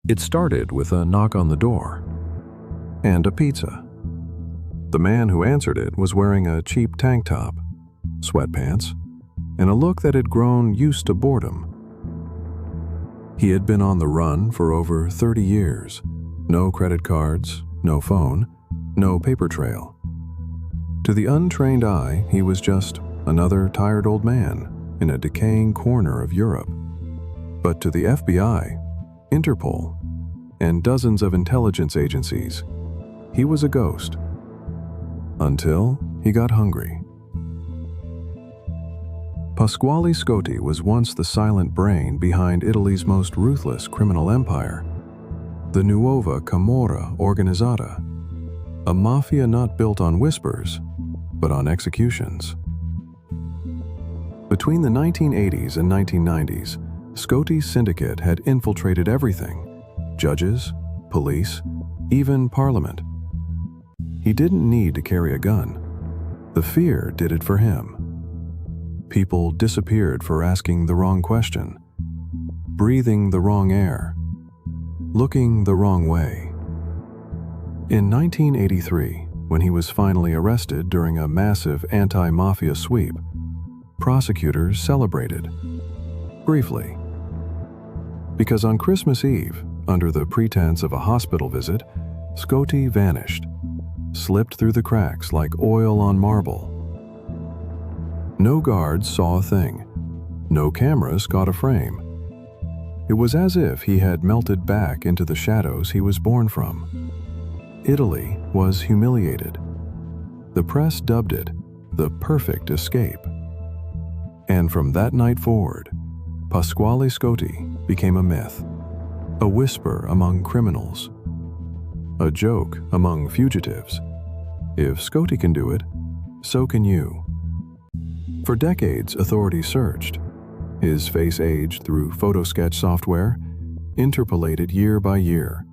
It started with a knock on the door and a pizza. The man who answered it was wearing a cheap tank top, sweatpants, and a look that had grown used to boredom. He had been on the run for over 30 years. No credit cards, no phone, no paper trail. To the untrained eye, he was just another tired old man in a decaying corner of Europe. But to the FBI, Interpol, and dozens of intelligence agencies, he was a ghost. Until he got hungry. Pasquale Scotti was once the silent brain behind Italy's most ruthless criminal empire, the Nuova Camorra Organizzata, a mafia not built on whispers, but on executions. Between the 1980s and 1990s, Scotti's syndicate had infiltrated everything: judges, police, even parliament. He didn't need to carry a gun. The fear did it for him. People disappeared for asking the wrong question, breathing the wrong air, looking the wrong way. In 1983, when he was finally arrested during a massive anti-mafia sweep, prosecutors celebrated, briefly. Because on Christmas Eve, under the pretense of a hospital visit, Scotti vanished, slipped through the cracks like oil on marble. No guards saw a thing. No cameras caught a frame. It was as if he had melted back into the shadows he was born from. Italy was humiliated. The press dubbed it the perfect escape. And from that night forward, Pasquale Scotti became a myth, a whisper among criminals, a joke among fugitives. If Scotti can do it, so can you. For decades, authorities searched. His face aged through photo-sketch software, interpolated year by year.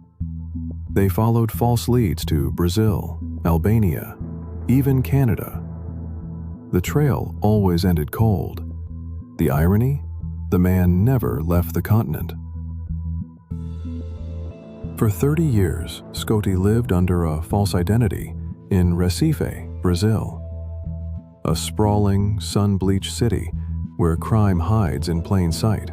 They followed false leads to Brazil, Albania, even Canada. The trail always ended cold. The irony? The man never left the continent. For 30 years, Scotti lived under a false identity in Recife, Brazil, a sprawling, sun-bleached city where crime hides in plain sight.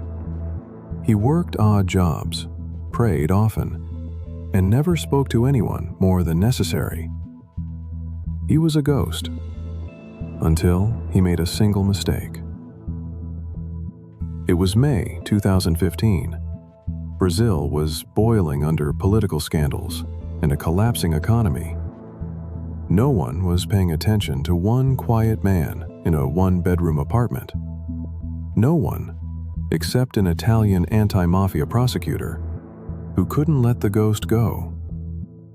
He worked odd jobs, prayed often, and never spoke to anyone more than necessary. He was a ghost, until he made a single mistake. It was May 2015. Brazil was boiling under political scandals and a collapsing economy. No one was paying attention to one quiet man in a one-bedroom apartment. No one, except an Italian anti-mafia prosecutor who couldn't let the ghost go.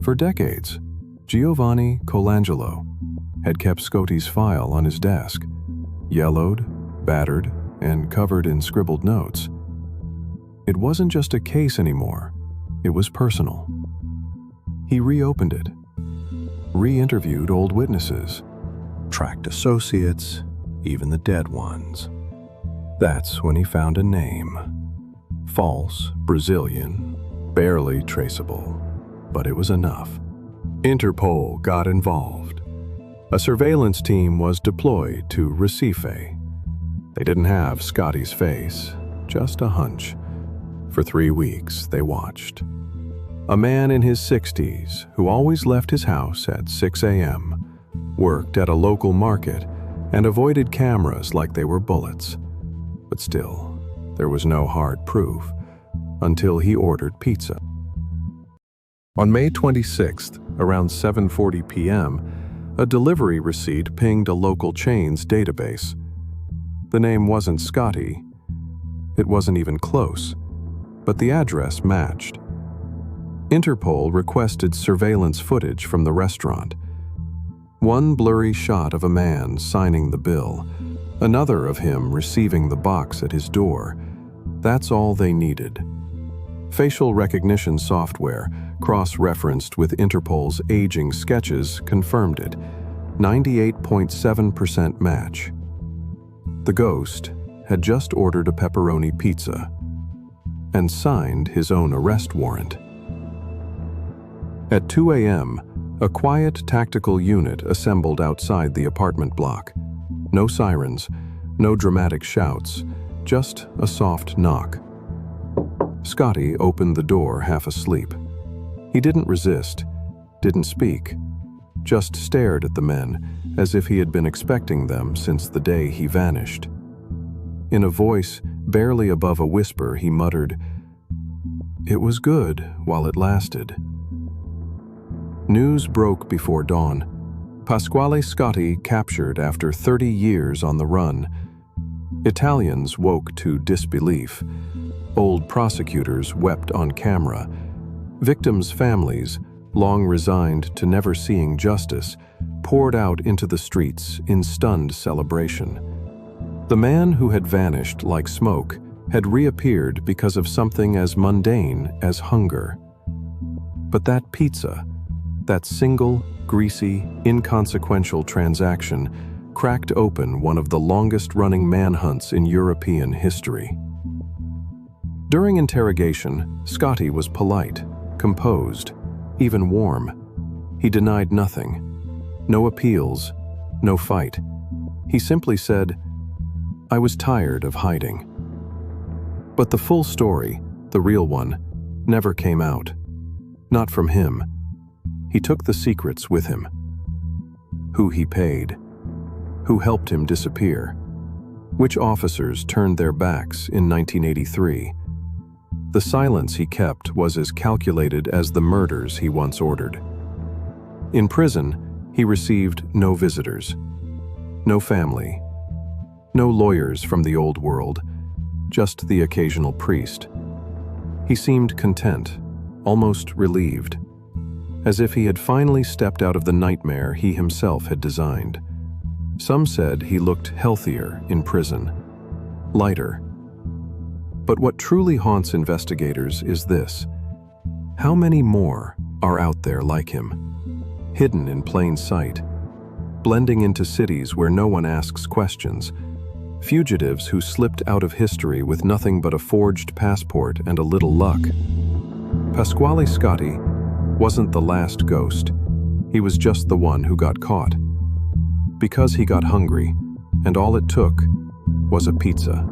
For decades, Giovanni Colangelo had kept Scotti's file on his desk, yellowed, battered, and covered in scribbled notes. It wasn't just a case anymore, it was personal. He reopened it, re-interviewed old witnesses, tracked associates, even the dead ones. That's when he found a name. False, Brazilian, barely traceable, but it was enough. Interpol got involved. A surveillance team was deployed to Recife. They didn't have Scotti's face, just a hunch. For 3 weeks, they watched. A man in his 60s who always left his house at 6 a.m., worked at a local market, and avoided cameras like they were bullets. But still, there was no hard proof until he ordered pizza. On May 26th, around 7:40 p.m., a delivery receipt pinged a local chain's database. The name wasn't Scotti. It wasn't even close, but the address matched. Interpol requested surveillance footage from the restaurant. One blurry shot of a man signing the bill, another of him receiving the box at his door. That's all they needed. Facial recognition software, cross-referenced with Interpol's aging sketches, confirmed it. 98.7% match. The ghost had just ordered a pepperoni pizza. and signed his own arrest warrant. At 2 a.m., a quiet tactical unit assembled outside the apartment block. No sirens, no dramatic shouts, just a soft knock. Scotti opened the door half asleep. He didn't resist, didn't speak, just stared at the men as if he had been expecting them since the day he vanished. In a voice barely above a whisper, he muttered, "It was good while it lasted." News broke before dawn. Pasquale Scotti captured after 30 years on the run. Italians woke to disbelief. Old prosecutors wept on camera. Victims' families, long resigned to never seeing justice, poured out into the streets in stunned celebration. The man who had vanished like smoke had reappeared because of something as mundane as hunger. But that pizza, that single, greasy, inconsequential transaction, cracked open one of the longest-running manhunts in European history. During interrogation, Scotti was polite, composed, even warm. He denied nothing. No appeals, no fight. He simply said, "I was tired of hiding." But the full story, the real one, never came out. Not from him. He took the secrets with him. Who he paid. Who helped him disappear. Which officers turned their backs in 1983. The silence he kept was as calculated as the murders he once ordered. In prison, he received no visitors, no family, no lawyers from the old world, just the occasional priest. He seemed content, almost relieved, as if he had finally stepped out of the nightmare he himself had designed. Some said he looked healthier in prison, lighter. But what truly haunts investigators is this: how many more are out there like him, hidden in plain sight, blending into cities where no one asks questions, fugitives who slipped out of history with nothing but a forged passport and a little luck? Pasquale Scotti wasn't the last ghost. He was just the one who got caught. Because he got hungry, and all it took was a pizza.